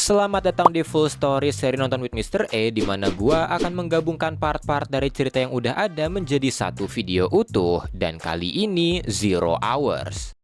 Selamat datang di Full Story seri nonton with Mr. E, di mana gua akan menggabungkan part-part dari cerita yang udah ada menjadi satu video utuh, dan kali ini Zero Hours.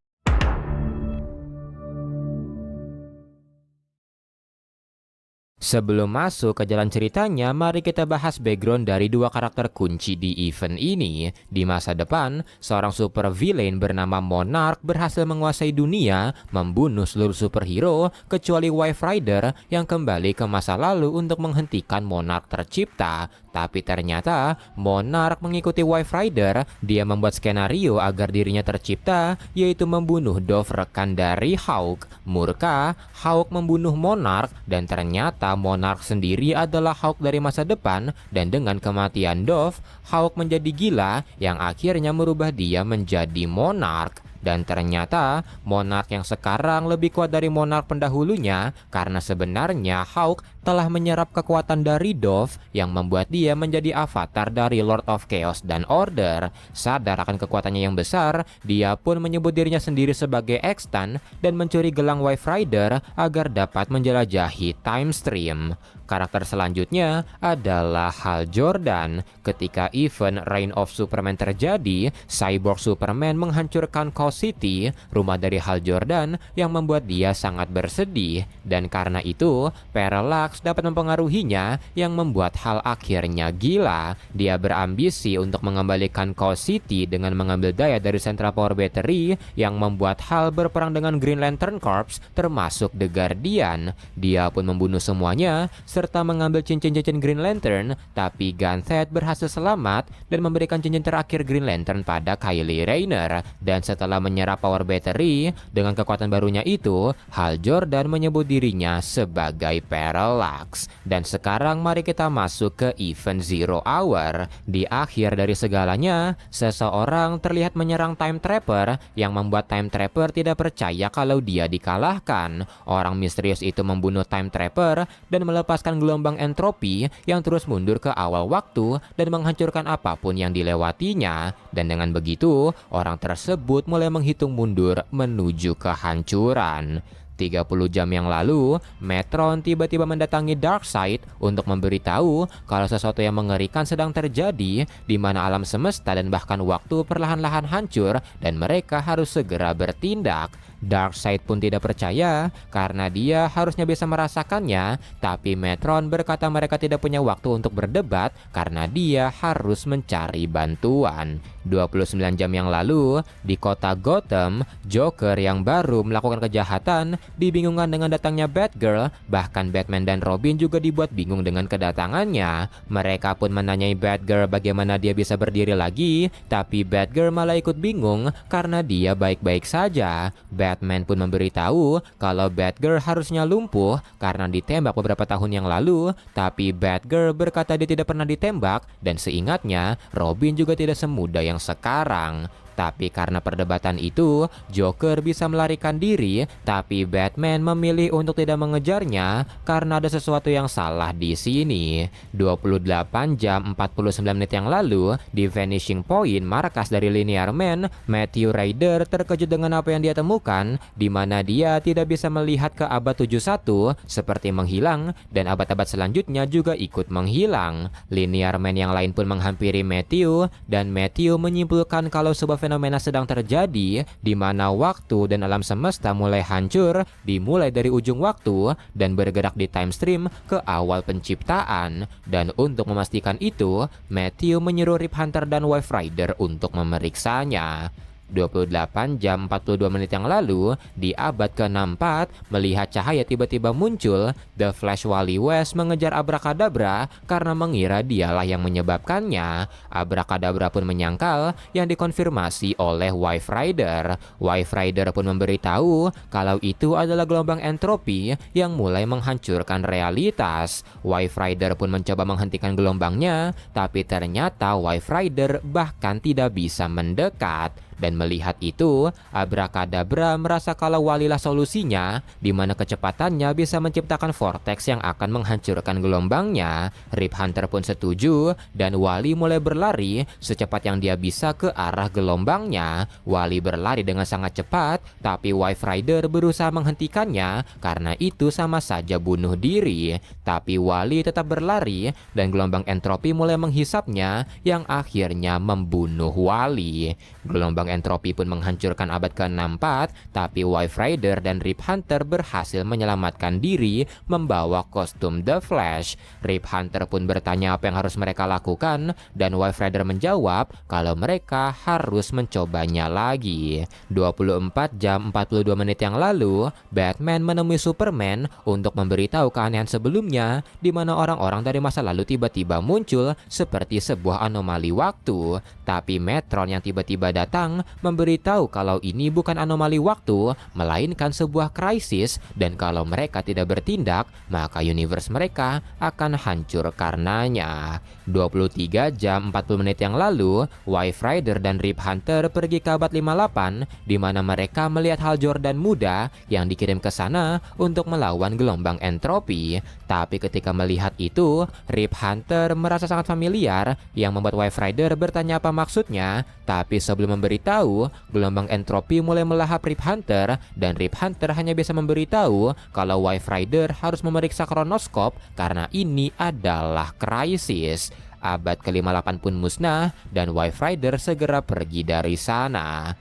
Sebelum masuk ke jalan ceritanya, mari kita bahas background dari dua karakter kunci di event ini. Di masa depan, seorang super villain bernama Monarch berhasil menguasai dunia, membunuh seluruh superhero kecuali Wife Rider yang kembali ke masa lalu untuk menghentikan Monarch tercipta. Tapi ternyata Monarch mengikuti Wife Rider. Dia membuat skenario agar dirinya tercipta, yaitu membunuh Dove, rekan dari Hawk. Murka, Hawk membunuh Monarch, dan ternyata Monarch sendiri adalah Hawk dari masa depan, dan dengan kematian Dove, Hawk menjadi gila yang akhirnya merubah dia menjadi Monarch. Dan ternyata Monarch yang sekarang lebih kuat dari Monarch pendahulunya karena sebenarnya Hawk telah menyerap kekuatan dari Dove yang membuat dia menjadi avatar dari Lord of Chaos dan Order. Sadar akan kekuatannya yang besar, dia pun menyebut dirinya sendiri sebagai Extant dan mencuri gelang Wife Rider agar dapat menjelajahi Time Stream. Karakter selanjutnya adalah Hal Jordan. Ketika event Reign of Superman terjadi, Cyborg Superman menghancurkan Cow City, rumah dari Hal Jordan, yang membuat dia sangat bersedih. Dan karena itu, Parallax dapat mempengaruhinya yang membuat Hal akhirnya gila. Dia berambisi untuk mengembalikan Cow City dengan mengambil daya dari Central Power Battery yang membuat Hal berperang dengan Green Lantern Corps termasuk The Guardian. Dia pun membunuh semuanya serta mengambil cincin-cincin Green Lantern, tapi Ganthet berhasil selamat dan memberikan cincin terakhir Green Lantern pada Kylie Rayner. Dan setelah menyerap power battery, dengan kekuatan barunya itu, Hal Jordan menyebut dirinya sebagai Parallax. Dan sekarang mari kita masuk ke event Zero Hour. Di akhir dari segalanya, seseorang terlihat menyerang Time Trapper yang membuat Time Trapper tidak percaya kalau dia dikalahkan. Orang misterius itu membunuh Time Trapper dan melepaskan gelombang entropi yang terus mundur ke awal waktu dan menghancurkan apapun yang dilewatinya. Dan dengan begitu, orang tersebut mulai menghitung mundur menuju kehancuran. 30 jam yang lalu, Metron tiba-tiba mendatangi Darkseid untuk memberitahu kalau sesuatu yang mengerikan sedang terjadi, di mana alam semesta dan bahkan waktu perlahan-lahan hancur dan mereka harus segera bertindak. Darkseid pun tidak percaya karena dia harusnya bisa merasakannya, tapi Metron berkata mereka tidak punya waktu untuk berdebat karena dia harus mencari bantuan. 29 jam yang lalu, di kota Gotham, Joker yang baru melakukan kejahatan dibingungkan dengan datangnya Batgirl. Bahkan Batman dan Robin juga dibuat bingung dengan kedatangannya. Mereka pun menanyai Batgirl bagaimana dia bisa berdiri lagi, tapi Batgirl malah ikut bingung karena dia baik-baik saja. Batman pun memberitahu kalau Batgirl harusnya lumpuh karena ditembak beberapa tahun yang lalu, tapi Batgirl berkata dia tidak pernah ditembak dan seingatnya Robin juga tidak semudah yang sekarang. Tapi karena perdebatan itu, Joker bisa melarikan diri, tapi Batman memilih untuk tidak mengejarnya karena ada sesuatu yang salah di sini. 28 jam 49 menit yang lalu, di Vanishing Point, markas dari Linear Man, Matthew Ryder terkejut dengan apa yang dia temukan, di mana dia tidak bisa melihat ke abad 71 seperti menghilang, dan abad-abad selanjutnya juga ikut menghilang. Linear Man yang lain pun menghampiri Matthew, dan Matthew menyimpulkan kalau sebuah fenomena sedang terjadi di mana waktu dan alam semesta mulai hancur, dimulai dari ujung waktu dan bergerak di time stream ke awal penciptaan. Dan untuk memastikan itu, Matthew menyuruh Rip Hunter dan Wife Rider untuk memeriksanya. 28 jam 42 menit yang lalu, di abad ke-64, melihat cahaya tiba-tiba muncul, The Flash Wally West mengejar Abracadabra karena mengira dialah yang menyebabkannya. Abracadabra pun menyangkal yang dikonfirmasi oleh Wife Rider. Wife Rider pun memberitahu kalau itu adalah gelombang entropi yang mulai menghancurkan realitas. Wife Rider pun mencoba menghentikan gelombangnya, tapi ternyata Wife Rider bahkan tidak bisa mendekat. Dan melihat itu, Abracadabra merasa kalau Wally lah solusinya, di mana kecepatannya bisa menciptakan vortex yang akan menghancurkan gelombangnya. Rip Hunter pun setuju, dan Wally mulai berlari secepat yang dia bisa ke arah gelombangnya. Wally berlari dengan sangat cepat, tapi Wife Rider berusaha menghentikannya karena itu sama saja bunuh diri. Tapi Wally tetap berlari, dan gelombang entropi mulai menghisapnya yang akhirnya membunuh Wally. Gelombang entropi pun menghancurkan abad ke-64, tapi Wife Rider dan Rip Hunter berhasil menyelamatkan diri membawa kostum The Flash. Rip Hunter pun bertanya apa yang harus mereka lakukan, dan Wife Rider menjawab kalau mereka harus mencobanya lagi. 24 jam 42 menit yang lalu, Batman menemui Superman untuk memberitahu keanehan sebelumnya, di mana orang-orang dari masa lalu tiba-tiba muncul seperti sebuah anomali waktu. Tapi Metron yang tiba-tiba datang memberitahu kalau ini bukan anomali waktu, melainkan sebuah krisis, dan kalau mereka tidak bertindak, maka universe mereka akan hancur karenanya. 23 jam 40 menit yang lalu, Wife Rider dan Rip Hunter pergi ke abad 58, di mana mereka melihat Hal Jordan muda yang dikirim ke sana untuk melawan gelombang entropi. Tapi ketika melihat itu, Rip Hunter merasa sangat familiar, yang membuat Wife Rider bertanya apa maksudnya. Tapi sebelum memberitahu, gelombang entropi mulai melahap Rip Hunter, dan Rip Hunter hanya bisa memberitahu kalau Wife Rider harus memeriksa kronoskop karena ini adalah krisis. Abad ke-58 pun musnah, dan Wife Rider segera pergi dari sana.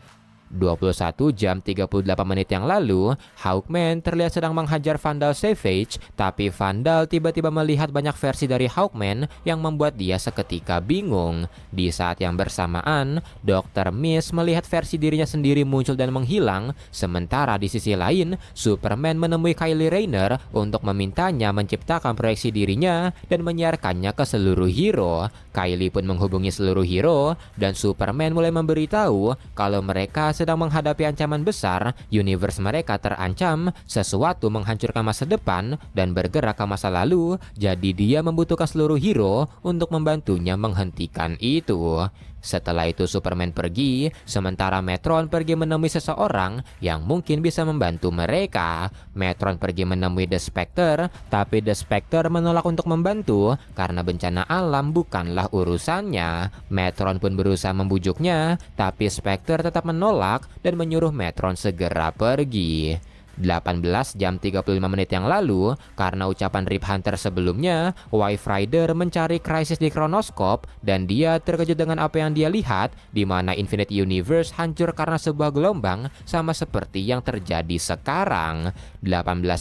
21 jam 38 menit yang lalu, Hawkman terlihat sedang menghajar Vandal Savage, tapi Vandal tiba-tiba melihat banyak versi dari Hawkman yang membuat dia seketika bingung. Di saat yang bersamaan, Dr. Mist melihat versi dirinya sendiri muncul dan menghilang, sementara di sisi lain, Superman menemui Kylie Rayner untuk memintanya menciptakan proyeksi dirinya dan menyiarkannya ke seluruh hero. Kylie pun menghubungi seluruh hero, dan Superman mulai memberitahu kalau mereka sedang menghadapi ancaman besar, universe mereka terancam, sesuatu menghancurkan masa depan dan bergerak ke masa lalu, jadi dia membutuhkan seluruh hero untuk membantunya menghentikan itu. Setelah itu Superman pergi, sementara Metron pergi menemui seseorang yang mungkin bisa membantu mereka. Metron pergi menemui The Spectre, tapi The Spectre menolak untuk membantu karena bencana alam bukanlah urusannya. Metron pun berusaha membujuknya, tapi Spectre tetap menolak dan menyuruh Metron segera pergi. 18 jam 35 menit yang lalu, karena ucapan Rip Hunter sebelumnya, Wife Rider mencari krisis di kronoskop, dan dia terkejut dengan apa yang dia lihat, di mana Infinite Universe hancur karena sebuah gelombang sama seperti yang terjadi sekarang. 18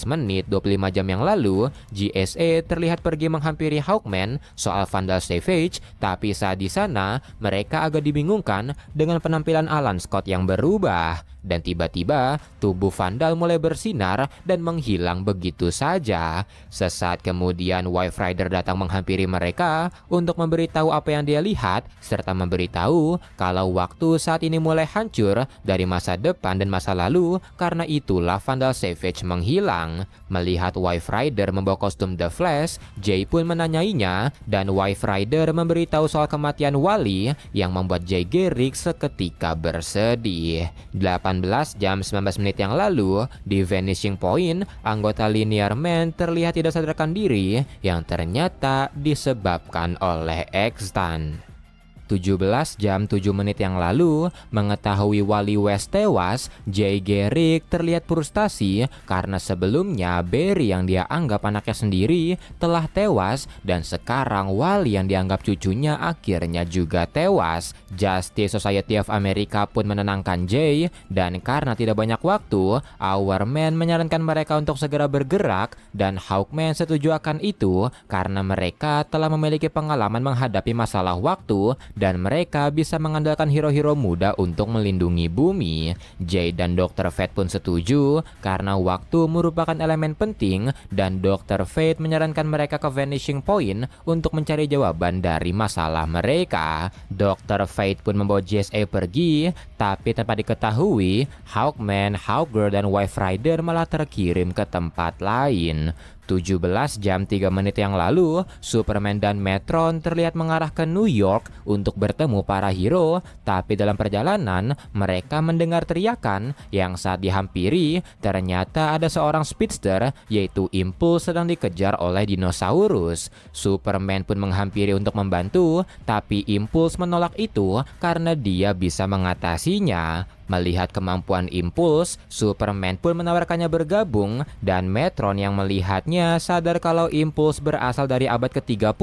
menit 25 jam yang lalu, GSA terlihat pergi menghampiri Hawkman soal Vandal Savage, tapi saat di sana mereka agak dibingungkan dengan penampilan Alan Scott yang berubah. Dan tiba-tiba tubuh Vandal mulai bersinar dan menghilang begitu saja. Sesaat kemudian Wife Rider datang menghampiri mereka untuk memberitahu apa yang dia lihat, serta memberitahu kalau waktu saat ini mulai hancur dari masa depan dan masa lalu, karena itulah Vandal Savage menghilang. Melihat Wife Rider membawa kostum The Flash, Jay pun menanyainya, dan Wife Rider memberitahu soal kematian Wally yang membuat Jay Garrick seketika bersedih. 18 jam 19 menit yang lalu, di Vanishing Point, anggota Linear Man terlihat tidak sadarkan diri yang ternyata disebabkan oleh X-Tan. 17 jam 7 menit yang lalu, mengetahui Wally West tewas, Jay Garrick terlihat frustasi karena sebelumnya Barry yang dia anggap anaknya sendiri telah tewas, dan sekarang Wally yang dianggap cucunya akhirnya juga tewas. Justice Society of America pun menenangkan Jay, dan karena tidak banyak waktu, Our Man menyarankan mereka untuk segera bergerak, dan Hawkman setuju akan itu karena mereka telah memiliki pengalaman menghadapi masalah waktu, dan mereka bisa mengandalkan hero-hero muda untuk melindungi bumi. Jay dan Dr. Fate pun setuju karena waktu merupakan elemen penting, dan Dr. Fate menyarankan mereka ke Vanishing Point untuk mencari jawaban dari masalah mereka. Dr. Fate pun membawa JSA pergi, tapi tanpa diketahui, Hawkman, Hawkgirl, dan Wife Rider malah terkirim ke tempat lain. 17 jam 3 menit yang lalu, Superman dan Metron terlihat mengarah ke New York untuk bertemu para hero, tapi dalam perjalanan mereka mendengar teriakan yang saat dihampiri ternyata ada seorang speedster yaitu Impulse sedang dikejar oleh dinosaurus. Superman pun menghampiri untuk membantu, tapi Impulse menolak itu karena dia bisa mengatasinya. Melihat kemampuan Impulse, Superman pun menawarkannya bergabung dan Metron yang melihatnya sadar kalau Impulse berasal dari abad ke-30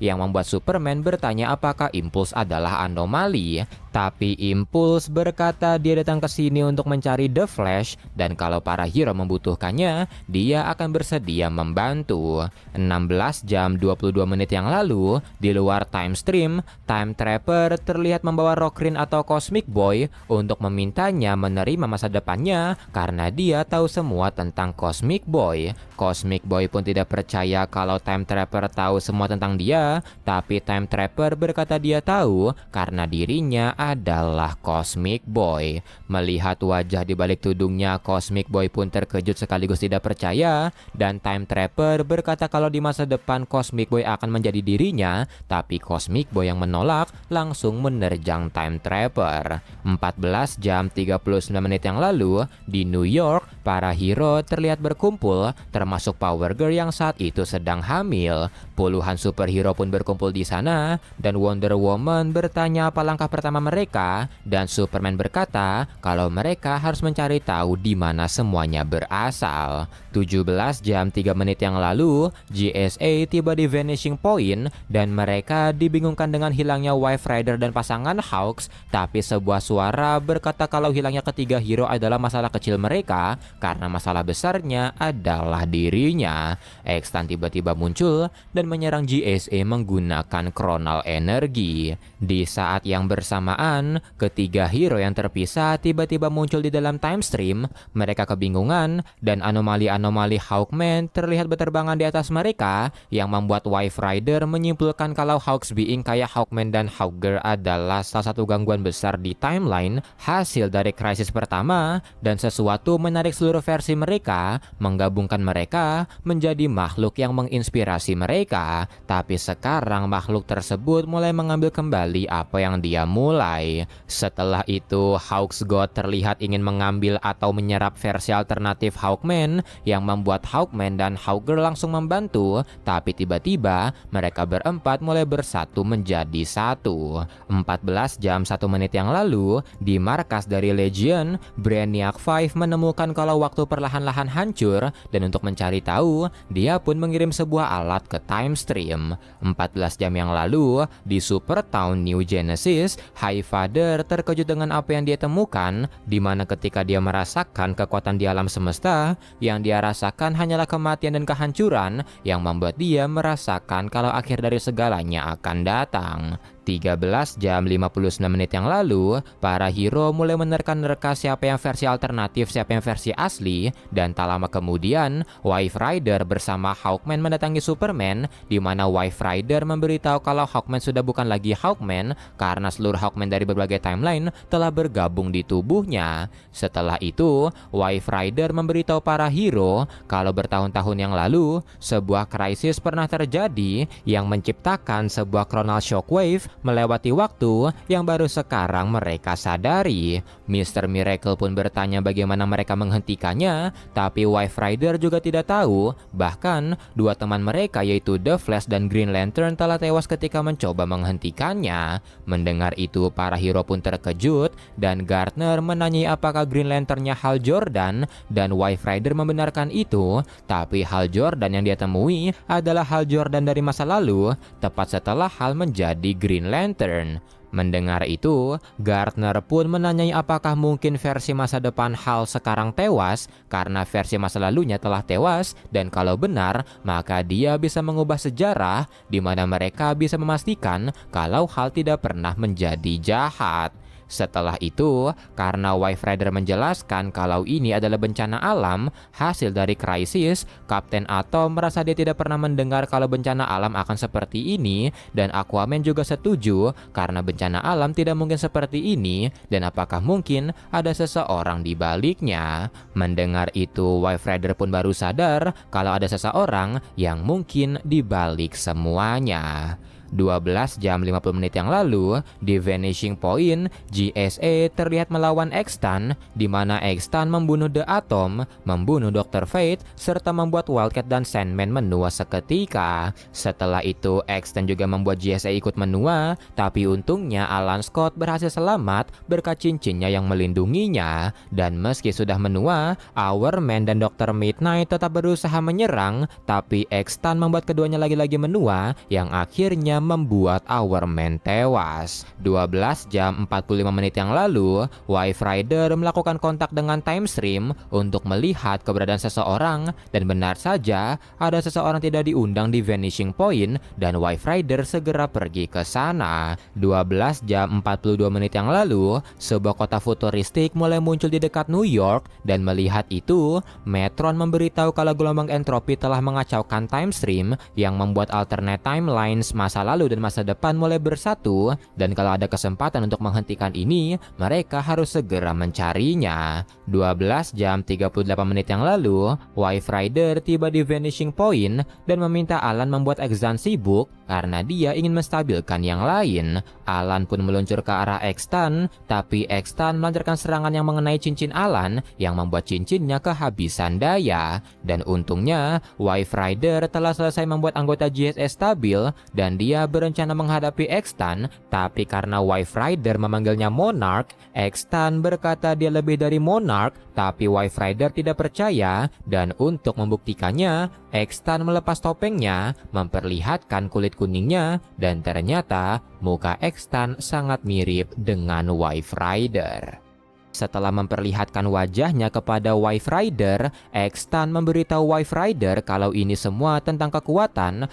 yang membuat Superman bertanya apakah Impulse adalah anomali. Tapi Impulse berkata dia datang ke sini untuk mencari The Flash dan kalau para hero membutuhkannya, dia akan bersedia membantu. 16 jam 22 menit yang lalu, di luar time stream, Time Trapper terlihat membawa Rockrin atau Cosmic Boy untuk memintanya menerima masa depannya karena dia tahu semua tentang Cosmic Boy. Cosmic Boy pun tidak percaya kalau Time Trapper tahu semua tentang dia, tapi Time Trapper berkata dia tahu karena dirinya adalah Cosmic Boy. Melihat wajah di balik tudungnya, Cosmic Boy pun terkejut sekaligus tidak percaya dan Time Trapper berkata kalau di masa depan Cosmic Boy akan menjadi dirinya, tapi Cosmic Boy yang menolak langsung menerjang Time Trapper. 14 jam 39 menit yang lalu, di New York, para hero terlihat berkumpul, termasuk Power Girl yang saat itu sedang hamil. Puluhan superhero pun berkumpul di sana dan Wonder Woman bertanya apa langkah pertama mereka dan Superman berkata kalau mereka harus mencari tahu di mana semuanya berasal. 17 jam 3 menit yang lalu, GSA tiba di Vanishing Point dan mereka dibingungkan dengan hilangnya Wife Rider dan pasangan Hawks, tapi sebuah suara berkata kalau hilangnya ketiga hero adalah masalah kecil mereka karena masalah besarnya adalah dirinya. Extan tiba-tiba muncul dan menyerang GSA menggunakan Chronal Energy. Di saat yang bersamaan, ketiga hero yang terpisah tiba-tiba muncul di dalam time stream. Mereka kebingungan dan anomali-anomali Hawkman terlihat berterbangan di atas mereka yang membuat Wife Rider menyimpulkan kalau Hawks being kayak Hawkman dan Hawkgirl adalah salah satu gangguan besar di timeline hasil dari krisis pertama dan sesuatu menarik seluruh versi mereka, menggabungkan mereka menjadi makhluk yang menginspirasi mereka. Tapi sekarang makhluk tersebut mulai mengambil kembali apa yang dia mulai. Setelah itu, Hawks God terlihat ingin mengambil atau menyerap versi alternatif Hawkman yang membuat Hawkman dan Hawkgirl langsung membantu, tapi tiba-tiba mereka berempat mulai bersatu menjadi satu. 14 jam 1 menit yang lalu, di markas dari Legion, Brainiac 5 menemukan kalau waktu perlahan-lahan hancur dan untuk mencari tahu, dia pun mengirim sebuah alat ke time stream. 14 jam yang lalu, di Super Town New Genesis, Highfather terkejut dengan apa yang dia temukan, di mana ketika dia merasakan kekuatan di alam semesta, yang dia rasakan hanyalah kematian dan kehancuran yang membuat dia merasakan kalau akhir dari segalanya akan datang. 13 jam 59 menit yang lalu, para hero mulai menerka-nerka siapa yang versi alternatif, siapa yang versi asli, dan tak lama kemudian, Wife Rider bersama Hawkman mendatangi Superman, di mana Wife Rider memberitahu kalau Hawkman sudah bukan lagi Hawkman karena seluruh Hawkman dari berbagai timeline telah bergabung di tubuhnya. Setelah itu, Wife Rider memberitahu para hero kalau bertahun-tahun yang lalu, sebuah krisis pernah terjadi yang menciptakan sebuah chronal shockwave melewati waktu yang baru sekarang mereka sadari. Mr. Miracle pun bertanya bagaimana mereka menghentikannya, tapi Wife Rider juga tidak tahu. Bahkan, dua teman mereka yaitu The Flash dan Green Lantern telah tewas ketika mencoba menghentikannya. Mendengar itu, para hero pun terkejut dan Gardner menanyai apakah Green Lanternnya Hal Jordan dan Wife Rider membenarkan itu, tapi Hal Jordan yang dia temui adalah Hal Jordan dari masa lalu, tepat setelah Hal menjadi Green Lantern. Mendengar itu, Gardner pun menanyai apakah mungkin versi masa depan Hal sekarang tewas karena versi masa lalunya telah tewas, dan kalau benar, maka dia bisa mengubah sejarah di mana mereka bisa memastikan kalau Hal tidak pernah menjadi jahat. Setelah itu, karena Wife Rider menjelaskan kalau ini adalah bencana alam hasil dari krisis, Kapten Atom merasa dia tidak pernah mendengar kalau bencana alam akan seperti ini, dan Aquaman juga setuju karena bencana alam tidak mungkin seperti ini, dan apakah mungkin ada seseorang di baliknya. Mendengar itu, Wife Rider pun baru sadar kalau ada seseorang yang mungkin di balik semuanya. 12 jam 50 menit yang lalu, di Vanishing Point, GSA terlihat melawan X-Tan, di mana X-Tan membunuh The Atom, membunuh Dr. Fate, serta membuat Wildcat dan Sandman menua seketika. Setelah itu, X-Tan juga membuat GSA ikut menua, tapi untungnya Alan Scott berhasil selamat berkat cincinnya yang melindunginya. Dan meski sudah menua, Hourman dan Dr. Midnight tetap berusaha menyerang, tapi X-Tan membuat keduanya lagi-lagi menua, yang akhirnya membuat Hourman tewas. 12 jam 45 menit yang lalu, Wife Rider melakukan kontak dengan Time Stream untuk melihat keberadaan seseorang, dan benar saja ada seseorang tidak diundang di Vanishing Point, dan Wife Rider segera pergi ke sana. 12 jam 42 menit yang lalu, sebuah kota futuristik mulai muncul di dekat New York, dan melihat itu, Metron memberitahu kalau gelombang entropi telah mengacaukan Time Stream yang membuat alternate timelines masa lalu dan masa depan mulai bersatu, dan kalau ada kesempatan untuk menghentikan ini, mereka harus segera mencarinya. 12 jam 38 menit yang lalu, Wife Rider tiba di Vanishing Point dan meminta Alan membuat X-Tan sibuk karena dia ingin menstabilkan yang lain. Alan pun meluncur ke arah X-Tan, tapi X-Tan melancarkan serangan yang mengenai cincin Alan yang membuat cincinnya kehabisan daya. Dan untungnya, Wife Rider telah selesai membuat anggota GSA stabil dan dia berencana menghadapi X-Tan, tapi karena Wife Rider memanggilnya Monarch, X-Tan berkata dia lebih dari Monarch, tapi Wife Rider tidak percaya, dan untuk membuktikannya, X-Tan melepas topengnya, memperlihatkan kulit kuningnya, dan ternyata muka X-Tan sangat mirip dengan Wife Rider. Setelah memperlihatkan wajahnya kepada Wife Rider, X-Tan memberitahu Wife Rider kalau ini semua tentang kekuatan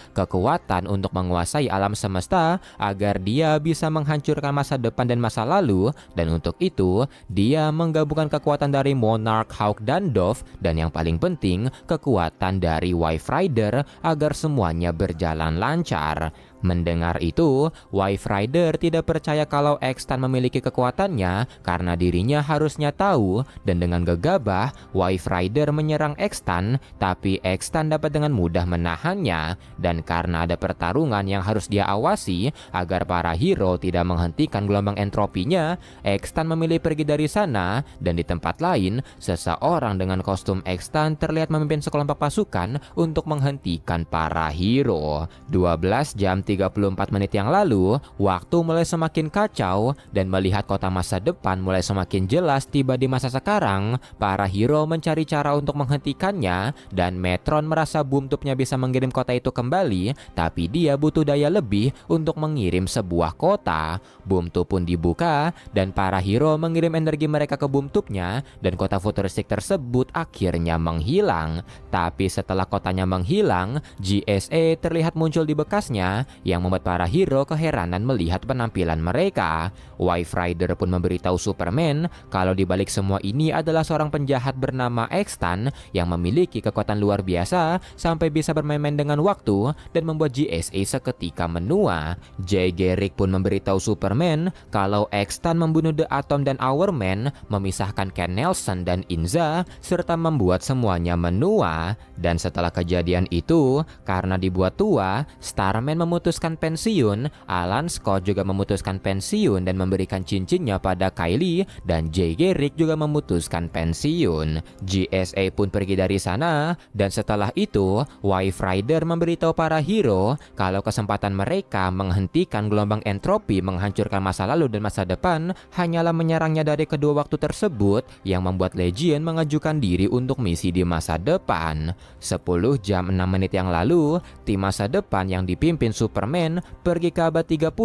untuk menguasai alam semesta agar dia bisa menghancurkan masa depan dan masa lalu, dan untuk itu dia menggabungkan kekuatan dari Monarch, Hawk, dan Dove, dan yang paling penting kekuatan dari Wife Rider agar semuanya berjalan lancar. Mendengar itu, Wife Rider tidak percaya kalau X-Tan memiliki kekuatannya karena dirinya harusnya tahu, dan dengan gegabah Wife Rider menyerang X-Tan, tapi X-Tan dapat dengan mudah menahannya, dan karena ada pertarungan yang harus dia awasi agar para hero tidak menghentikan gelombang entropinya, X-Tan memilih pergi dari sana, dan di tempat lain seseorang dengan kostum X-Tan terlihat memimpin sekelompok pasukan untuk menghentikan para hero. 12 jam 34 menit yang lalu, waktu mulai semakin kacau, dan melihat kota masa depan mulai semakin jelas tiba di masa sekarang, para hero mencari cara untuk menghentikannya, dan Metron merasa Boom Tube-nya bisa mengirim kota itu kembali, tapi dia butuh daya lebih untuk mengirim sebuah kota. Boom Tube pun dibuka, dan para hero mengirim energi mereka ke Boom Tube-nya, dan kota futuristik tersebut akhirnya menghilang. Tapi setelah kotanya menghilang, GSA terlihat muncul di bekasnya, yang membuat para hero keheranan melihat penampilan mereka. Wife Rider pun memberitahu Superman kalau di balik semua ini adalah seorang penjahat bernama X-Tan yang memiliki kekuatan luar biasa sampai bisa bermain-main dengan waktu dan membuat GSA seketika menua. Jay Garrick pun memberitahu Superman kalau X-Tan membunuh The Atom dan Hourman, memisahkan Ken Nelson dan Inza, serta membuat semuanya menua. Dan setelah kejadian itu, karena dibuat tua, Starman memutuskan pensiun, Alan Scott juga memutuskan pensiun dan memberikan cincinnya pada Kylie, dan Jay Garrick juga memutuskan pensiun. GSA pun pergi dari sana, dan setelah itu Wife Rider memberitahu para hero kalau kesempatan mereka menghentikan gelombang entropi menghancurkan masa lalu dan masa depan hanyalah menyerangnya dari kedua waktu tersebut, yang membuat Legion mengajukan diri untuk misi di masa depan. 10 jam 6 menit yang lalu, tim masa depan yang dipimpin Superman Superman pergi ke abad 30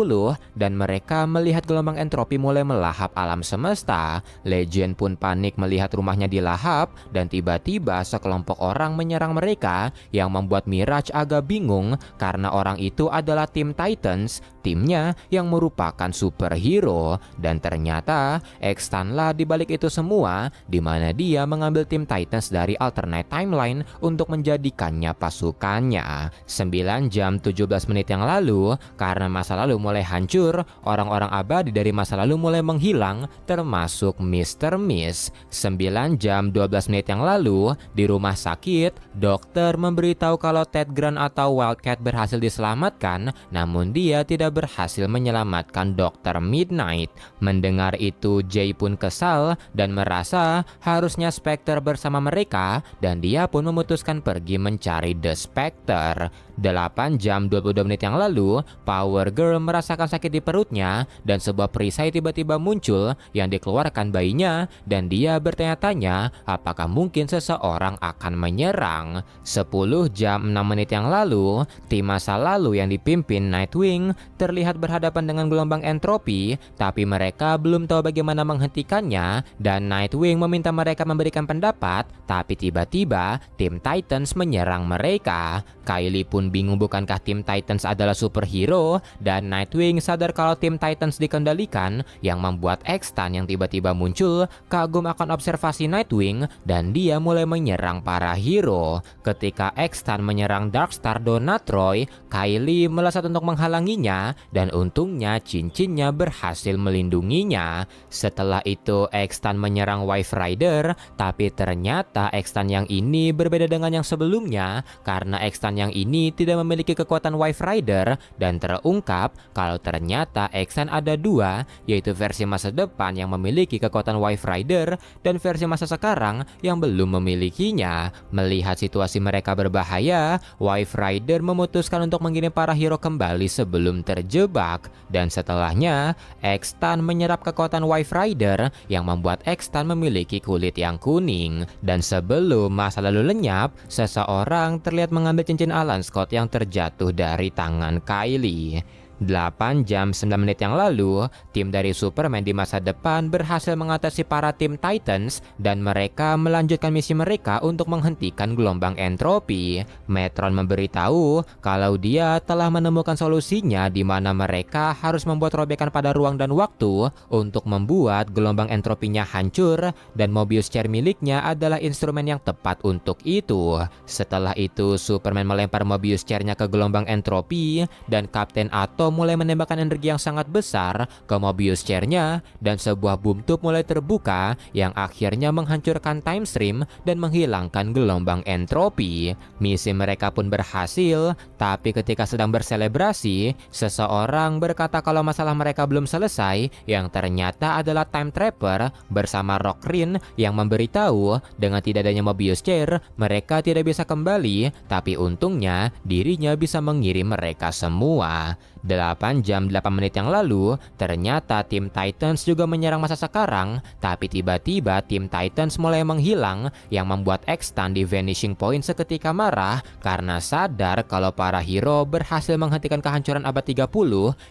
dan mereka melihat gelombang entropi mulai melahap alam semesta. Legend pun panik melihat rumahnya dilahap dan tiba-tiba sekelompok orang menyerang mereka yang membuat Mirage agak bingung karena orang itu adalah tim Titans, timnya yang merupakan superhero. Dan ternyata Extan lah dibalik itu semua, di mana dia mengambil tim Titans dari alternate timeline untuk menjadikannya pasukannya. 9 jam 17 menit yang lalu, karena masa lalu mulai hancur, orang-orang abadi dari masa lalu mulai menghilang, termasuk Mr. Mist. 9 jam 12 menit yang lalu, di rumah sakit, dokter memberitahu kalau Ted Grant atau Wildcat berhasil diselamatkan, namun dia tidak berhasil menyelamatkan Dr. Midnight. Mendengar itu, Jay pun kesal dan merasa harusnya Spectre bersama mereka, dan dia pun memutuskan pergi mencari The Spectre. 8 jam 22 menit yang lalu, Power Girl merasakan sakit di perutnya dan sebuah perisai tiba-tiba muncul yang dikeluarkan bayinya, dan dia bertanya-tanya apakah mungkin seseorang akan menyerang. 10 jam 6 menit yang lalu, tim masa lalu yang dipimpin Nightwing terlihat berhadapan dengan gelombang entropi, tapi mereka belum tahu bagaimana menghentikannya, dan Nightwing meminta mereka memberikan pendapat, tapi tiba-tiba tim Titans menyerang mereka. Kylie pun bingung bukankah tim Titans adalah superhero, dan Nightwing sadar kalau tim Titans dikendalikan, yang membuat Extan yang tiba-tiba muncul kagum akan observasi Nightwing dan dia mulai menyerang para hero. Ketika Extan menyerang Darkstar Donatroy, Kylie melesat untuk menghalanginya dan untungnya cincinnya berhasil melindunginya. Setelah itu Extan menyerang Wife Rider, tapi ternyata Extan yang ini berbeda dengan yang sebelumnya karena Extan yang ini tidak memiliki kekuatan Wife Rider, dan terungkap kalau ternyata Extan ada dua, yaitu versi masa depan yang memiliki kekuatan Wife Rider dan versi masa sekarang yang belum memilikinya. Melihat situasi mereka berbahaya, Wife Rider memutuskan untuk mengirim para hero kembali sebelum terjebak, dan setelahnya Extan menyerap kekuatan Wife Rider yang membuat Extan memiliki kulit yang kuning. Dan sebelum masa lalu lenyap, seseorang terlihat mengambil cincin Alan Scott yang terjatuh dari tangan Kylie. 8 jam 9 menit yang lalu, tim dari Superman di masa depan berhasil mengatasi para tim Titans dan mereka melanjutkan misi mereka untuk menghentikan gelombang entropi. Metron memberitahu kalau dia telah menemukan solusinya di mana mereka harus membuat robekan pada ruang dan waktu untuk membuat gelombang entropinya hancur, dan Mobius Chair miliknya adalah instrumen yang tepat untuk itu. Setelah itu, Superman melempar Mobius Chair-nya ke gelombang entropi dan Kapten Atom mulai menembakkan energi yang sangat besar ke Mobius Chair-nya, dan sebuah boom tube mulai terbuka yang akhirnya menghancurkan time stream dan menghilangkan gelombang entropi. Misi mereka pun berhasil, tapi ketika sedang berselebrasi, seseorang berkata kalau masalah mereka belum selesai, yang ternyata adalah Time Trapper bersama Rockrin yang memberitahu dengan tidak adanya Mobius Chair, mereka tidak bisa kembali, tapi untungnya dirinya bisa mengirim mereka semua. 8 jam 8 menit yang lalu, ternyata tim Titans juga menyerang masa sekarang, tapi tiba-tiba tim Titans mulai menghilang yang membuat Extan di Vanishing Point seketika marah karena sadar kalau para hero berhasil menghentikan kehancuran abad 30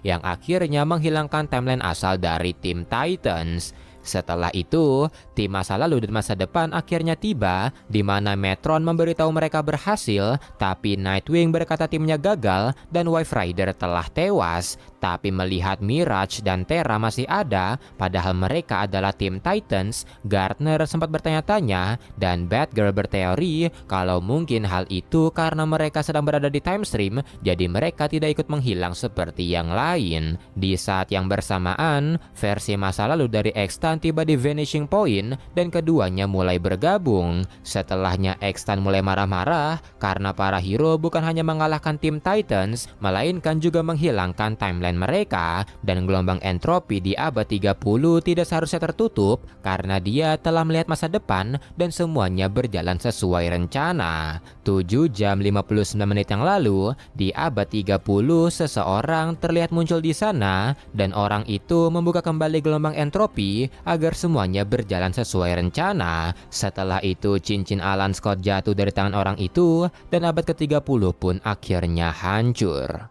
yang akhirnya menghilangkan timeline asal dari tim Titans. Setelah itu, tim masa lalu dan masa depan akhirnya tiba, di mana Metron memberitahu mereka berhasil, tapi Nightwing berkata timnya gagal dan Wife Rider telah tewas. Tapi melihat Mirage dan Terra masih ada, padahal mereka adalah tim Titans, Gardner sempat bertanya-tanya, dan Batgirl berteori kalau mungkin hal itu karena mereka sedang berada di time stream, jadi mereka tidak ikut menghilang seperti yang lain. Di saat yang bersamaan, versi masa lalu dari Extan tiba di Vanishing Point dan keduanya mulai bergabung. Setelahnya Extan mulai marah-marah karena para hero bukan hanya mengalahkan tim Titans, melainkan juga menghilangkan timeline mereka, dan gelombang entropi di abad 30 tidak seharusnya tertutup karena dia telah melihat masa depan dan semuanya berjalan sesuai rencana. 7 jam 59 menit yang lalu, di abad 30 seseorang terlihat muncul di sana, dan orang itu membuka kembali gelombang entropi agar semuanya berjalan sesuai rencana. Setelah itu cincin Alan Scott jatuh dari tangan orang itu dan abad ke-30 pun akhirnya hancur.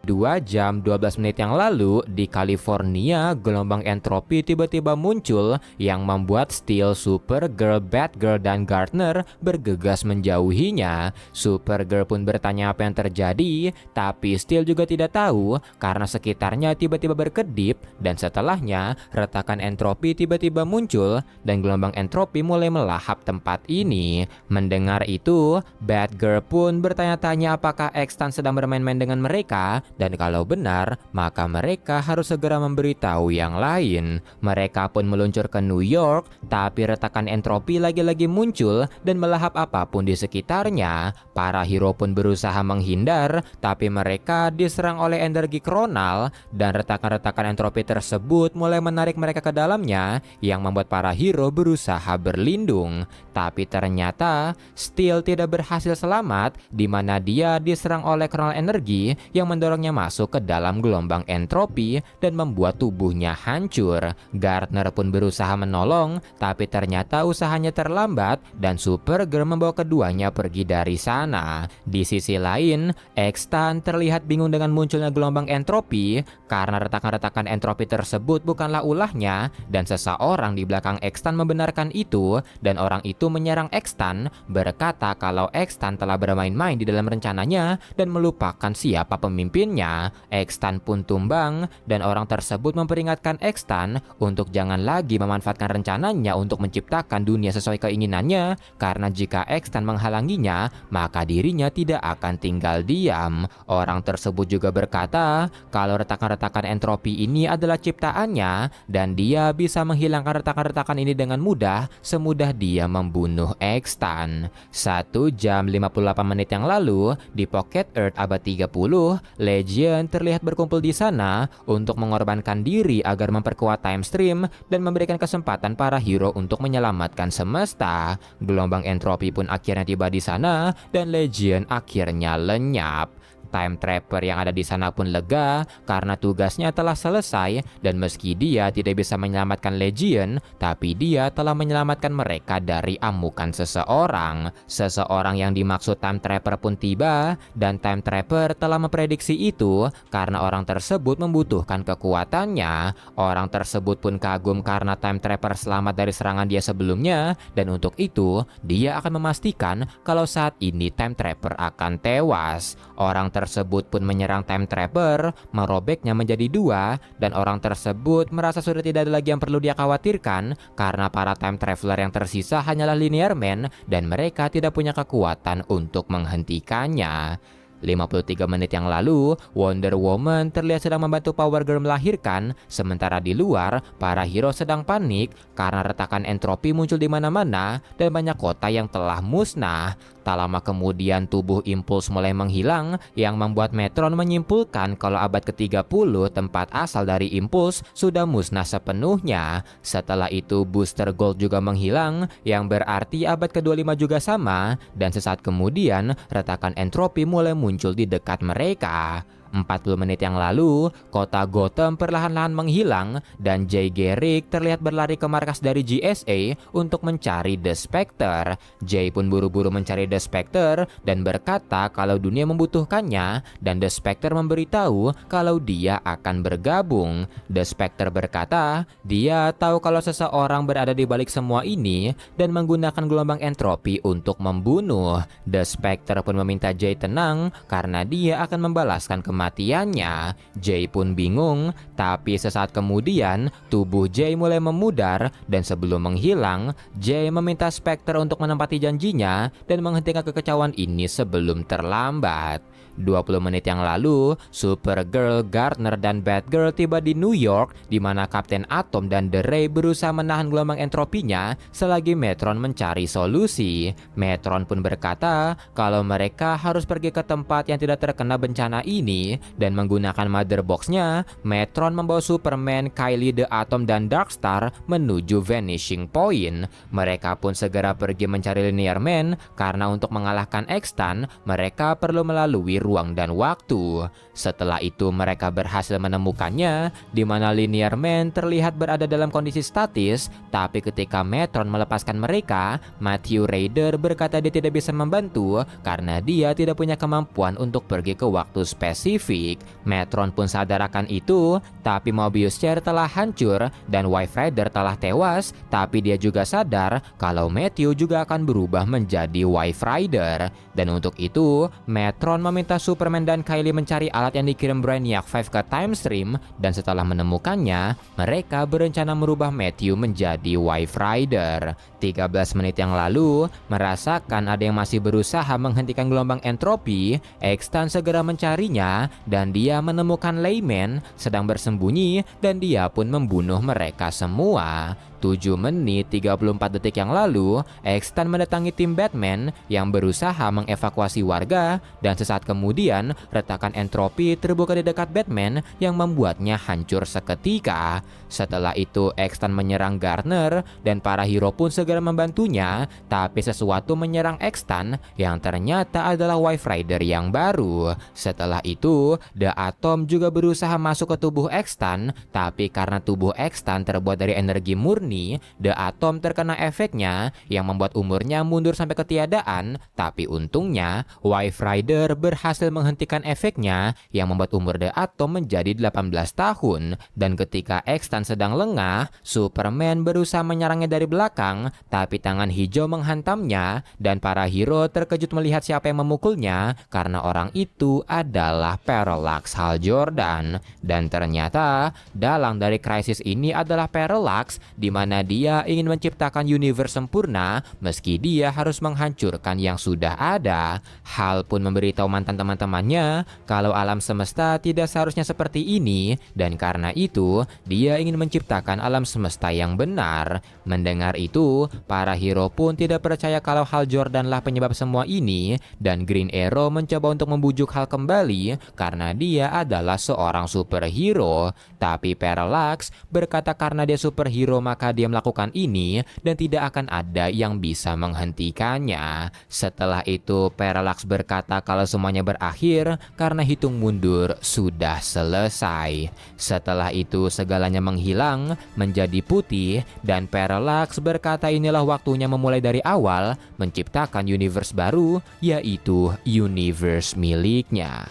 2 jam 12 menit yang lalu, di California, gelombang entropi tiba-tiba muncul yang membuat Steel, Supergirl, Batgirl, dan Gardner bergegas menjauhinya. Supergirl pun bertanya apa yang terjadi, tapi Steel juga tidak tahu karena sekitarnya tiba-tiba berkedip dan setelahnya retakan entropi tiba-tiba muncul dan gelombang entropi mulai melahap tempat ini. Mendengar itu, Batgirl pun bertanya-tanya apakah Extant sedang bermain-main dengan mereka. Dan kalau benar, maka mereka harus segera memberitahu yang lain. Mereka pun meluncur ke New York, tapi retakan entropi lagi-lagi muncul dan melahap apapun di sekitarnya. Para hero pun berusaha menghindar, tapi mereka diserang oleh energi kronal dan retakan-retakan entropi tersebut mulai menarik mereka ke dalamnya yang membuat para hero berusaha berlindung. Tapi ternyata Steel tidak berhasil selamat, di mana dia diserang oleh kronal energi yang mendorongnya masuk ke dalam gelombang entropi dan membuat tubuhnya hancur. Gardner pun berusaha menolong, tapi ternyata usahanya terlambat dan Supergirl membawa keduanya pergi dari sana. Di sisi lain, Extant terlihat bingung dengan munculnya gelombang entropi karena retakan-retakan entropi tersebut bukanlah ulahnya dan seseorang di belakang Extant membenarkan itu dan orang itu menyerang Extant berkata kalau Extant telah bermain-main di dalam rencananya dan melupakan siapa pemimpinnya. Extant pun tumbang dan orang tersebut memperingatkan Extant untuk jangan lagi memanfaatkan rencananya untuk menciptakan dunia sesuai keinginannya karena jika Extant menghalanginya maka dirinya tidak akan tinggal diam. Orang tersebut juga berkata kalau retakan-retakan entropi ini adalah ciptaannya dan dia bisa menghilangkan retakan-retakan ini dengan mudah semudah dia membunuh Extant. 1 jam 58 menit yang lalu di Pocket Earth abad 30, Legion terlihat berkumpul di sana untuk mengorbankan diri agar memperkuat time stream dan memberikan kesempatan para hero untuk menyelamatkan semesta. Gelombang entropi pun akhirnya tiba di sana dan Legion akhirnya lenyap. Time Trapper yang ada di sana pun lega karena tugasnya telah selesai dan meski dia tidak bisa menyelamatkan Legion, tapi dia telah menyelamatkan mereka dari amukan seseorang. Seseorang yang dimaksud Time Trapper pun tiba dan Time Trapper telah memprediksi itu karena orang tersebut membutuhkan kekuatannya. Orang tersebut pun kagum karena Time Trapper selamat dari serangan dia sebelumnya dan untuk itu dia akan memastikan kalau saat ini Time Trapper akan tewas. Orang tersebut pun menyerang Time Trapper, merobeknya menjadi 2 dan orang tersebut merasa sudah tidak ada lagi yang perlu dia khawatirkan karena para Time Traveler yang tersisa hanyalah Linear Man dan mereka tidak punya kekuatan untuk menghentikannya. 53 menit yang lalu, Wonder Woman terlihat sedang membantu Power Girl melahirkan, sementara di luar, para hero sedang panik karena retakan entropi muncul di mana-mana dan banyak kota yang telah musnah. Tak lama kemudian tubuh Impulse mulai menghilang yang membuat Metron menyimpulkan kalau abad ke-30 tempat asal dari Impulse sudah musnah sepenuhnya. Setelah itu Booster Gold juga menghilang yang berarti abad ke-25 juga sama dan sesaat kemudian retakan entropi mulai muncul di dekat mereka. 40 menit yang lalu, kota Gotham perlahan-lahan menghilang dan Jay Garrick terlihat berlari ke markas dari GSA untuk mencari The Spectre. Jay pun buru-buru mencari The Spectre dan berkata kalau dunia membutuhkannya dan The Spectre memberitahu kalau dia akan bergabung. The Spectre berkata dia tahu kalau seseorang berada di balik semua ini dan menggunakan gelombang entropi untuk membunuh. The Spectre pun meminta Jay tenang karena dia akan membalaskan kematiannya. Jay pun bingung, tapi sesaat kemudian tubuh Jay mulai memudar dan sebelum menghilang, Jay meminta Spectre untuk menempati janjinya dan menghentikan kekacauan ini sebelum terlambat. 20 menit yang lalu, Supergirl, Gardner, dan Batgirl tiba di New York di mana Kapten Atom dan The Ray berusaha menahan gelombang entropinya selagi Metron mencari solusi. Metron pun berkata kalau mereka harus pergi ke tempat yang tidak terkena bencana ini dan menggunakan Mother Box-nya, Metron membawa Superman, Kylie, The Atom, dan Darkstar menuju Vanishing Point. Mereka pun segera pergi mencari Linear Man karena untuk mengalahkan Extant, mereka perlu melalui ruang dan waktu. Setelah itu mereka berhasil menemukannya, di mana Linear Man terlihat berada dalam kondisi statis, tapi ketika Metron melepaskan mereka, Matthew Raider berkata dia tidak bisa membantu karena dia tidak punya kemampuan untuk pergi ke waktu spesifik. Metron pun sadar akan itu, tapi Mobius Chair telah hancur dan Wife Rider telah tewas, tapi dia juga sadar kalau Matthew juga akan berubah menjadi Wife Rider. Dan untuk itu, Metron meminta Superman dan Kylie mencari alat yang dikirim Brainiac 5 ke Time Stream, dan setelah menemukannya, mereka berencana merubah Matthew menjadi Wife Rider. 13 menit yang lalu, merasakan ada yang masih berusaha menghentikan gelombang entropi, Extant segera mencarinya dan dia menemukan Layman sedang bersembunyi dan dia pun membunuh mereka semua. 7 menit 34 detik yang lalu, Extant mendatangi tim Batman yang berusaha mengevakuasi warga dan sesaat kemudian retakan entropi terbuka di dekat Batman yang membuatnya hancur seketika. Setelah itu Extant menyerang Gardner dan para hero pun segera membantunya, tapi sesuatu menyerang Extant yang ternyata adalah Wife Rider yang baru. Setelah itu, The Atom juga berusaha masuk ke tubuh Extant, tapi karena tubuh Extant terbuat dari energi murni, The Atom terkena efeknya yang membuat umurnya mundur sampai ketiadaan, tapi untungnya Wife Rider berhasil menghentikan efeknya yang membuat umur The Atom menjadi 18 tahun. Dan ketika Extant sedang lengah, Superman berusaha menyerangnya dari belakang, tapi tangan hijau menghantamnya dan para hero terkejut melihat siapa yang memukulnya karena orang itu adalah Parallax Hal Jordan. Dan ternyata dalang dari krisis ini adalah Parallax, di mana dia ingin menciptakan universe sempurna meski dia harus menghancurkan yang sudah ada. Hal pun memberitahu mantan teman-temannya kalau alam semesta tidak seharusnya seperti ini, dan karena itu dia ingin menciptakan alam semesta yang benar. Mendengar itu, para hero pun tidak percaya kalau Hal Jordan lah penyebab semua ini, dan Green Arrow mencoba untuk membujuk Hal kembali karena dia adalah seorang superhero. Tapi Parallax berkata karena dia superhero maka dia melakukan ini dan tidak akan ada yang bisa menghentikannya. Setelah itu Parallax berkata kalau semuanya berakhir karena hitung mundur sudah selesai. Setelah itu segalanya menghilang menjadi putih dan Parallax berkata inilah waktunya memulai dari awal, menciptakan universe baru, yaitu universe miliknya.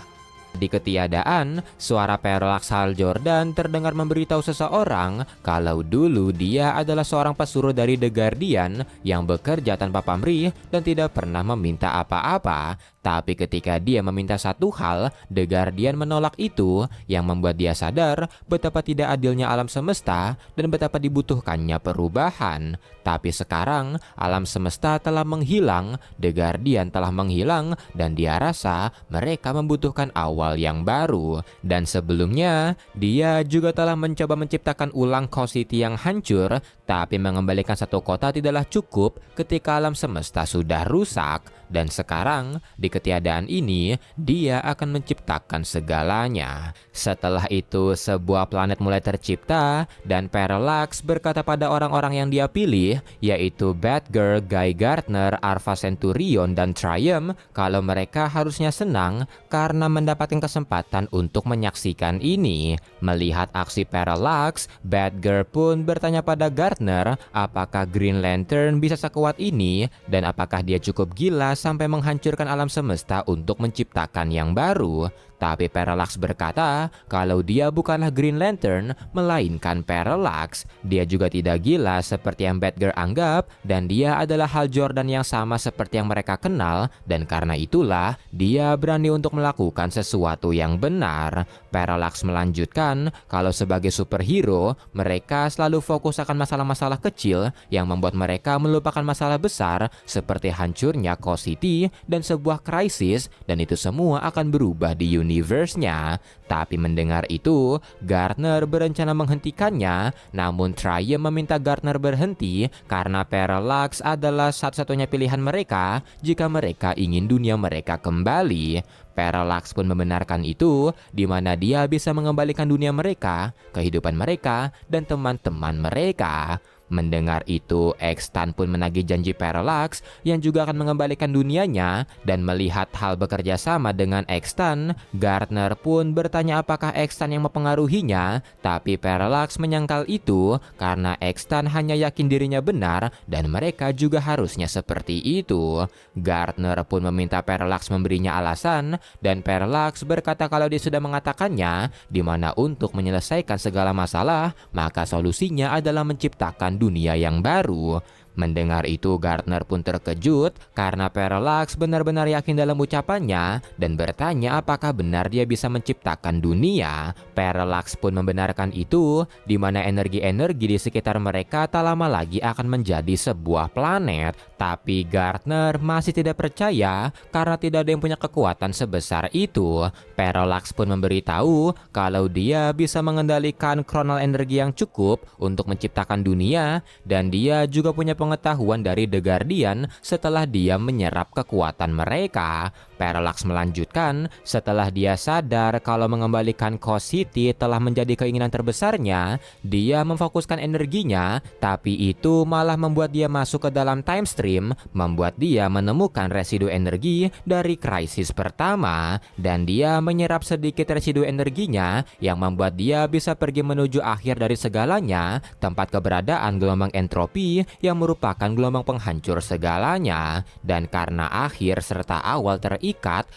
Di ketiadaan, suara Parallax Hal Jordan terdengar memberitahu seseorang kalau dulu dia adalah seorang pesuruh dari The Guardian yang bekerja tanpa pamrih dan tidak pernah meminta apa-apa. Tapi ketika dia meminta satu hal, The Guardian menolak itu, yang membuat dia sadar betapa tidak adilnya alam semesta dan betapa dibutuhkannya perubahan. Tapi sekarang alam semesta telah menghilang, The Guardian telah menghilang, dan dia rasa mereka membutuhkan awal yang baru. Dan sebelumnya, dia juga telah mencoba menciptakan ulang Coast City yang hancur, tapi mengembalikan satu kota tidaklah cukup ketika alam semesta sudah rusak. Dan sekarang, di ketiadaan ini, dia akan menciptakan segalanya. Setelah itu, sebuah planet mulai tercipta, dan Parallax berkata pada orang-orang yang dia pilih, yaitu Batgirl, Guy Gardner, Alpha Centurion, dan Triumph, kalau mereka harusnya senang karena mendapatkan kesempatan untuk menyaksikan ini. Melihat aksi Parallax, Batgirl pun bertanya pada Gardner, apakah Green Lantern bisa sekuat ini, dan apakah dia cukup gila sampai menghancurkan alam semesta untuk menciptakan yang baru. Tapi Parallax berkata kalau dia bukanlah Green Lantern, melainkan Parallax. Dia juga tidak gila seperti yang Batgirl anggap, dan dia adalah Hal Jordan yang sama seperti yang mereka kenal, dan karena itulah dia berani untuk melakukan sesuatu yang benar. Parallax melanjutkan kalau sebagai superhero, mereka selalu fokus akan masalah-masalah kecil yang membuat mereka melupakan masalah besar seperti hancurnya Coast City dan sebuah krisis, dan itu semua akan berubah di universe-nya. Tapi mendengar itu, Gardner berencana menghentikannya, namun Triumph meminta Gardner berhenti karena Parallax adalah satu-satunya pilihan mereka jika mereka ingin dunia mereka kembali. Parallax pun membenarkan itu, di mana dia bisa mengembalikan dunia mereka, kehidupan mereka, dan teman-teman mereka. Mendengar itu, Extan pun menagih janji Parallax yang juga akan mengembalikan dunianya, dan melihat hal bekerja sama dengan Extan, Gardner pun bertanya apakah Extan yang mempengaruhinya, tapi Parallax menyangkal itu karena Extan hanya yakin dirinya benar dan mereka juga harusnya seperti itu. Gardner pun meminta Parallax memberinya alasan, dan Parallax berkata kalau dia sudah mengatakannya, di mana untuk menyelesaikan segala masalah, maka solusinya adalah menciptakan dunia yang baru. Mendengar itu, Gardner pun terkejut karena Parallax benar-benar yakin dalam ucapannya dan bertanya apakah benar dia bisa menciptakan dunia. Parallax pun membenarkan itu, di mana energi-energi di sekitar mereka tak lama lagi akan menjadi sebuah planet. Tapi Gardner masih tidak percaya karena tidak ada yang punya kekuatan sebesar itu. Parallax pun memberitahu kalau dia bisa mengendalikan kronal energi yang cukup untuk menciptakan dunia, dan dia juga punya pengetahuan dari The Guardian setelah dia menyerap kekuatan mereka. Parallax melanjutkan, setelah dia sadar kalau mengembalikan Coast City telah menjadi keinginan terbesarnya, dia memfokuskan energinya, tapi itu malah membuat dia masuk ke dalam time stream, membuat dia menemukan residu energi dari krisis pertama, dan dia menyerap sedikit residu energinya yang membuat dia bisa pergi menuju akhir dari segalanya, tempat keberadaan gelombang entropi yang merupakan gelombang penghancur segalanya. Dan karena akhir serta awal terikat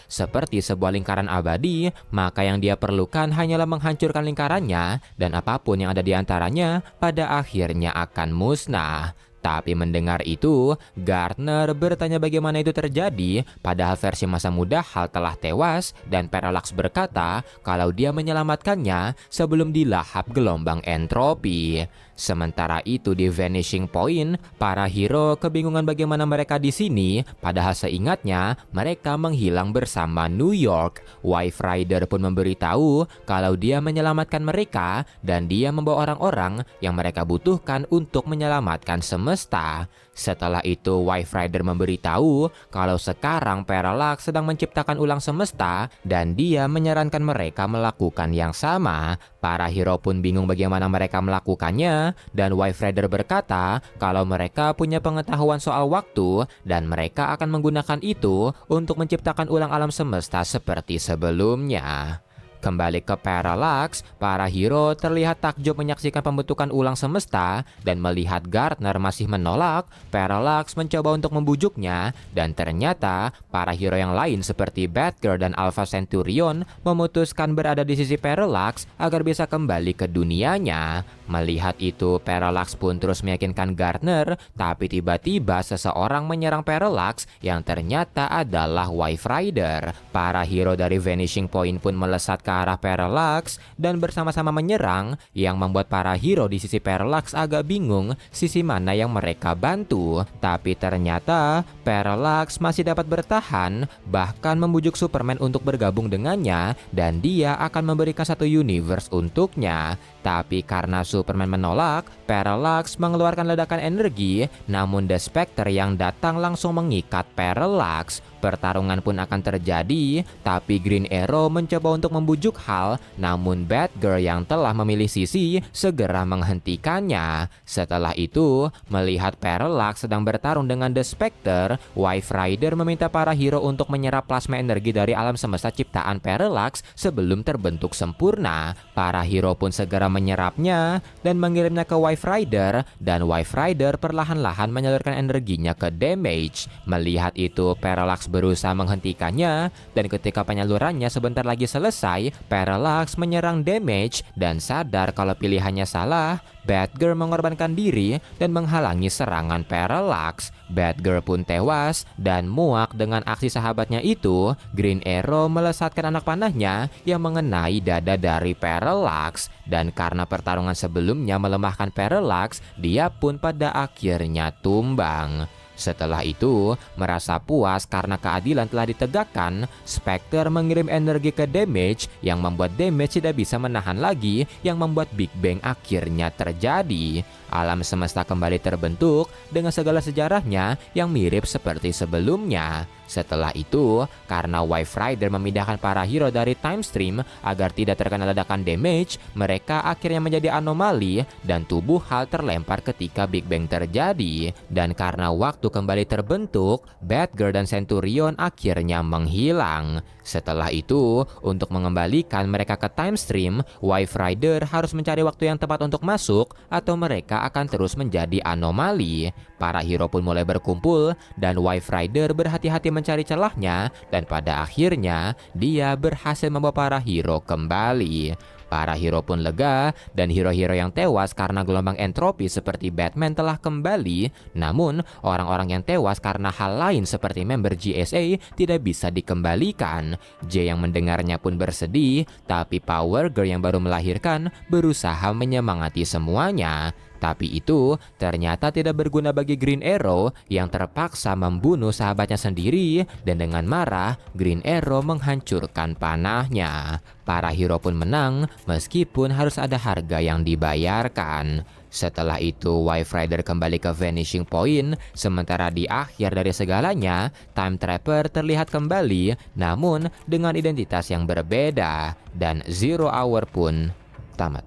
seperti sebuah lingkaran abadi, maka yang dia perlukan hanyalah menghancurkan lingkarannya, dan apapun yang ada di antaranya pada akhirnya akan musnah. Tapi mendengar itu, Gardner bertanya bagaimana itu terjadi, padahal versi masa muda Hal telah tewas, dan Parallax berkata kalau dia menyelamatkannya sebelum dilahap gelombang entropi. Sementara itu di Vanishing Point, para hero kebingungan bagaimana mereka di sini, padahal seingatnya mereka menghilang bersama New York. Wife Rider pun memberitahu kalau dia menyelamatkan mereka dan dia membawa orang-orang yang mereka butuhkan untuk menyelamatkan semesta. Setelah itu Wife Rider memberitahu kalau sekarang Parallax sedang menciptakan ulang semesta dan dia menyarankan mereka melakukan yang sama. Para hero pun bingung bagaimana mereka melakukannya, dan Wife Rider berkata kalau mereka punya pengetahuan soal waktu dan mereka akan menggunakan itu untuk menciptakan ulang alam semesta seperti sebelumnya. Kembali ke Parallax, para hero terlihat takjub menyaksikan pembentukan ulang semesta, dan melihat Gardner masih menolak, Parallax mencoba untuk membujuknya, dan ternyata para hero yang lain seperti Batgirl dan Alpha Centurion memutuskan berada di sisi Parallax agar bisa kembali ke dunianya. Melihat itu, Parallax pun terus meyakinkan Gardner, tapi tiba-tiba seseorang menyerang Parallax yang ternyata adalah Wife Rider. Para hero dari Vanishing Point pun melesat ke arah Parallax dan bersama-sama menyerang, yang membuat para hero di sisi Parallax agak bingung sisi mana yang mereka bantu. Tapi ternyata Parallax masih dapat bertahan, bahkan membujuk Superman untuk bergabung dengannya, dan dia akan memberikan satu universe untuknya. Tapi karena Superman menolak, Parallax mengeluarkan ledakan energi, namun The Spectre yang datang langsung mengikat Parallax. Pertarungan pun akan terjadi, tapi Green Arrow mencoba untuk membujuk Hal, namun Batgirl yang telah memilih sisi segera menghentikannya. Setelah itu, melihat Parallax sedang bertarung dengan The Spectre, Wife Rider meminta para hero untuk menyerap plasma energi dari alam semesta ciptaan Parallax sebelum terbentuk sempurna. Para hero pun segera menyerapnya dan mengirimnya ke Wife Rider, dan Wife Rider perlahan-lahan menyalurkan energinya ke Damage. Melihat itu, Parallax berusaha menghentikannya, dan ketika penyalurannya sebentar lagi selesai, Parallax menyerang Damage dan sadar kalau pilihannya salah. Batgirl mengorbankan diri dan menghalangi serangan Parallax. Batgirl pun tewas, dan muak dengan aksi sahabatnya itu, Green Arrow melesatkan anak panahnya yang mengenai dada dari Parallax. Dan karena pertarungan sebelumnya melemahkan Parallax, dia pun pada akhirnya tumbang. Setelah itu, merasa puas karena keadilan telah ditegakkan, Spectre mengirim energi ke Damage yang membuat Damage tidak bisa menahan lagi, yang membuat Big Bang akhirnya terjadi. Alam semesta kembali terbentuk dengan segala sejarahnya yang mirip seperti sebelumnya. Setelah itu, karena Wife Rider memindahkan para hero dari time stream agar tidak terkena ledakan damage, mereka akhirnya menjadi anomali dan tubuh Hal terlempar ketika Big Bang terjadi. Dan karena waktu kembali terbentuk, Batgirl dan Centurion akhirnya menghilang. Setelah itu, untuk mengembalikan mereka ke time stream, Wife Rider harus mencari waktu yang tepat untuk masuk atau mereka akan terus menjadi anomali. Para hero pun mulai berkumpul dan Wife Rider berhati-hati mencari celahnya dan pada akhirnya dia berhasil membawa para hero kembali. Para hero pun lega dan hero-hero yang tewas karena gelombang entropi seperti Batman telah kembali. Namun, orang-orang yang tewas karena hal lain seperti member GSA tidak bisa dikembalikan. J yang mendengarnya pun bersedih, tapi Power Girl yang baru melahirkan berusaha menyemangati semuanya. Tapi itu ternyata tidak berguna bagi Green Arrow yang terpaksa membunuh sahabatnya sendiri dan dengan marah Green Arrow menghancurkan panahnya. Para hero pun menang meskipun harus ada harga yang dibayarkan. Setelah itu Wife Rider kembali ke Vanishing Point, sementara di akhir dari segalanya Time Trapper terlihat kembali namun dengan identitas yang berbeda dan Zero Hour pun tamat.